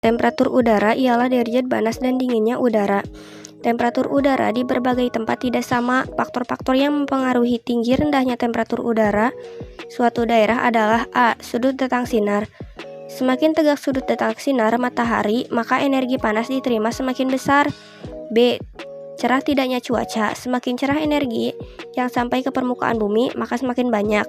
Temperatur udara ialah derajat panas dan dinginnya udara. Temperatur udara di berbagai tempat tidak sama. Faktor-faktor yang mempengaruhi tinggi rendahnya temperatur udara suatu daerah adalah A. Sudut datang sinar. Semakin tegak sudut datang sinar matahari, maka energi panas diterima semakin besar. B. Cerah tidaknya cuaca. Semakin cerah energi yang sampai ke permukaan bumi, maka semakin banyak.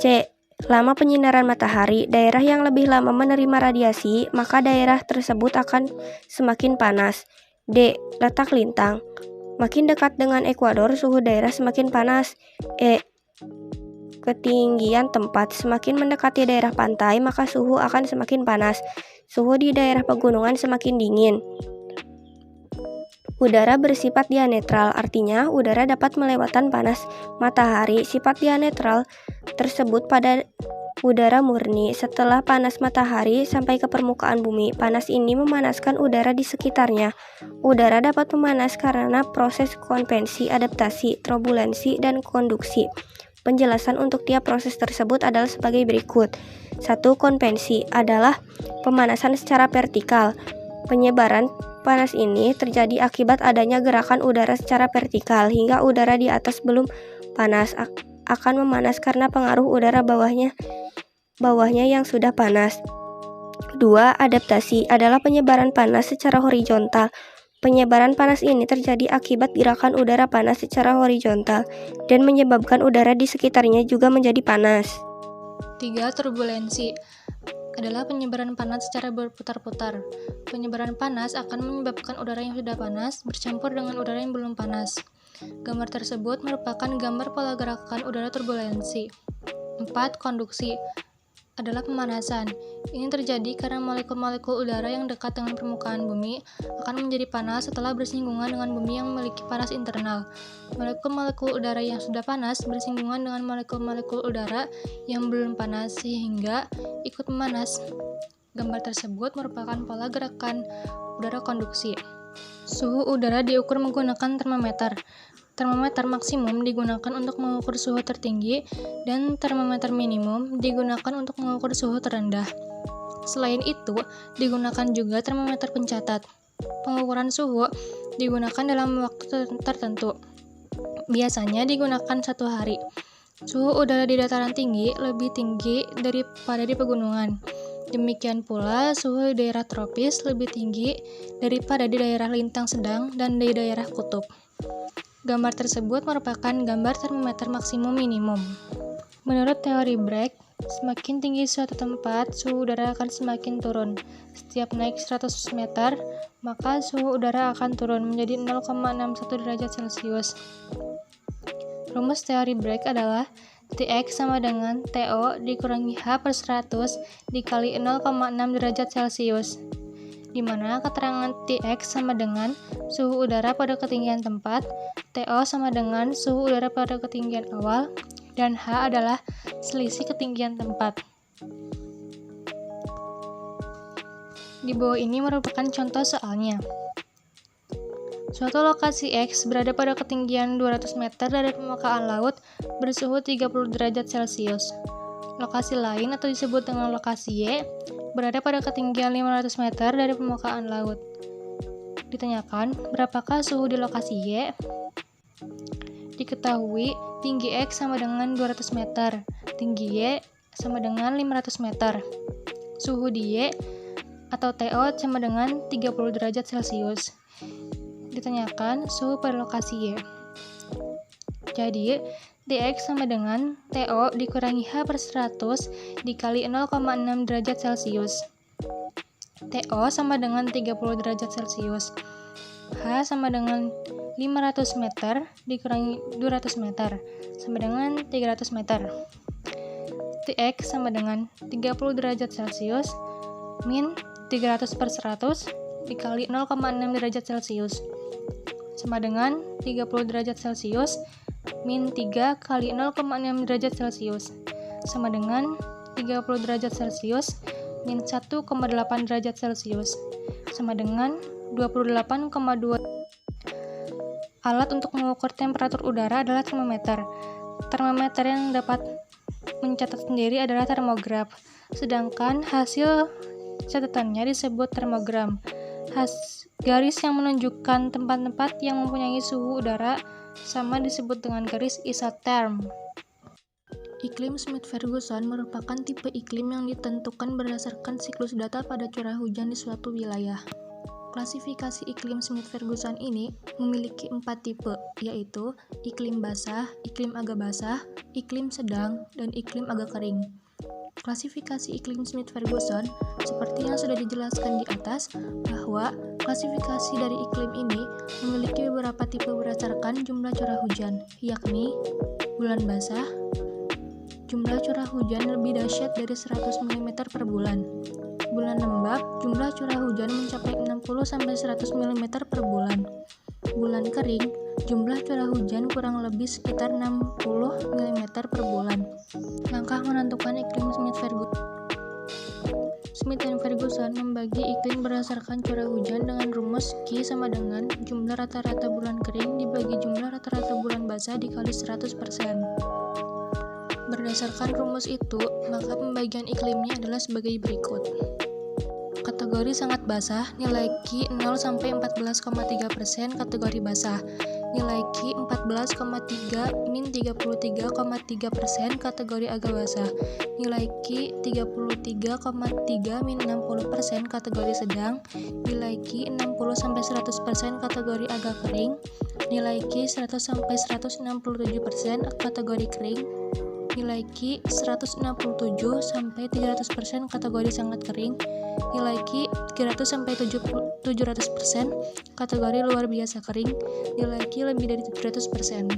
C. Lama penyinaran matahari. Daerah yang lebih lama menerima radiasi, maka daerah tersebut akan semakin panas. D. Letak lintang. Makin dekat dengan ekuador, suhu daerah semakin panas. E. Ketinggian tempat. Semakin mendekati daerah pantai, maka suhu akan semakin panas. Suhu di daerah pegunungan semakin dingin. Udara bersifat diametral, artinya udara dapat melewatkan panas matahari. Sifat diametral tersebut pada udara murni. Setelah panas matahari sampai ke permukaan bumi, panas ini memanaskan udara di sekitarnya. Udara dapat memanas karena proses konveksi, adaptasi, turbulensi, dan konduksi. Penjelasan untuk tiap proses tersebut adalah sebagai berikut. 1. Konveksi adalah pemanasan secara vertikal. Penyebaran panas ini terjadi akibat adanya gerakan udara secara vertikal hingga udara di atas belum panas akan memanas karena pengaruh udara bawahnya yang sudah panas. 2. Adaptasi adalah penyebaran panas secara horizontal. Penyebaran panas ini terjadi akibat gerakan udara panas secara horizontal dan menyebabkan udara di sekitarnya juga menjadi panas. 3. Turbulensi adalah penyebaran panas secara berputar-putar. Penyebaran panas akan menyebabkan udara yang sudah panas bercampur dengan udara yang belum panas. Gambar tersebut merupakan gambar pola gerakan udara turbulensi. 4. Konduksi adalah pemanasan. Ini terjadi karena molekul-molekul udara yang dekat dengan permukaan bumi akan menjadi panas setelah bersinggungan dengan bumi yang memiliki panas internal. Molekul-molekul udara yang sudah panas bersinggungan dengan molekul-molekul udara yang belum panas sehingga ikut memanas. Gambar tersebut merupakan pola gerakan udara konduksi. Suhu udara diukur menggunakan termometer. Termometer maksimum digunakan untuk mengukur suhu tertinggi dan termometer minimum digunakan untuk mengukur suhu terendah. Selain itu, digunakan juga termometer pencatat. Pengukuran suhu digunakan dalam waktu tertentu. Biasanya digunakan 1 hari. Suhu udara di dataran tinggi lebih tinggi daripada di pegunungan. Demikian pula, suhu di daerah tropis lebih tinggi daripada di daerah lintang sedang dan di daerah kutub. Gambar tersebut merupakan gambar termometer maksimum minimum. Menurut teori Bragg, semakin tinggi suatu tempat, suhu udara akan semakin turun. Setiap naik 100 meter, maka suhu udara akan turun menjadi 0,61 derajat Celcius. Rumus teori Bragg adalah Tx sama dengan To dikurangi H per 100 dikali 0,6 derajat Celcius, di mana keterangan Tx sama dengan suhu udara pada ketinggian tempat, To sama dengan suhu udara pada ketinggian awal, dan H adalah selisih ketinggian tempat. Di bawah ini merupakan contoh soalnya. Suatu lokasi X berada pada ketinggian 200 meter dari permukaan laut bersuhu 30 derajat Celcius. Lokasi lain atau disebut dengan lokasi Y berada pada ketinggian 500 meter dari permukaan laut. Ditanyakan, berapakah suhu di lokasi Y? Diketahui, tinggi X sama dengan 200 meter, tinggi Y sama dengan 500 meter. Suhu di Y atau TO sama dengan 30 derajat Celcius. Ditanyakan suhu pada lokasi Y. Jadi, Dx sama dengan To dikurangi H per 100 dikali 0,6 derajat Celcius. To sama dengan 30 derajat Celcius. H sama dengan 500 meter dikurangi 200 meter sama dengan 300 meter. Tx sama dengan 30 derajat Celcius min 300 per 100 dikali 0,6 derajat Celcius sama dengan 30 derajat Celcius min 3 kali 0,6 derajat Celcius sama dengan 30 derajat Celcius min 1,8 derajat Celcius sama dengan 28,2. Alat untuk mengukur temperatur udara adalah termometer. Termometer yang dapat mencatat sendiri adalah termograf. Sedangkan hasil Catatannya disebut termogram. Garis yang menunjukkan tempat-tempat yang mempunyai suhu udara sama disebut dengan garis isoterm. Iklim Smith-Ferguson merupakan tipe iklim yang ditentukan berdasarkan siklus data pada curah hujan di suatu wilayah. Klasifikasi iklim Smith-Ferguson ini memiliki 4 tipe, yaitu iklim basah, iklim agak basah, iklim sedang, dan iklim agak kering. Klasifikasi iklim Smith-Ferguson seperti yang sudah dijelaskan di atas, bahwa klasifikasi dari iklim ini memiliki beberapa tipe berdasarkan jumlah curah hujan, yakni bulan basah, jumlah curah hujan lebih dahsyat dari 100 mm per bulan. Bulan lembab, jumlah curah hujan mencapai 60-100 mm per bulan. Bulan kering, jumlah curah hujan kurang lebih sekitar 60 mm per bulan. Langkah menentukan iklim Smith dan Ferguson membagi iklim berdasarkan curah hujan dengan rumus Q sama dengan jumlah rata-rata bulan kering dibagi jumlah rata-rata bulan basah dikali 100%. Berdasarkan rumus itu, maka pembagian iklimnya adalah sebagai berikut. Kategori sangat basah, nilai Q 0-14,3% kategori basah. Nilai Q 14,3 min 33,3% kategori agak basah. Nilai Q 33,3 min 60% kategori sedang. Nilai Q 60-100% kategori agak kering. Nilai Q 100-167% kategori kering. Nilai Q 167-300% kategori sangat kering. Nilai Q 300-700% kategori luar biasa kering. Nilai Q lebih dari 700%.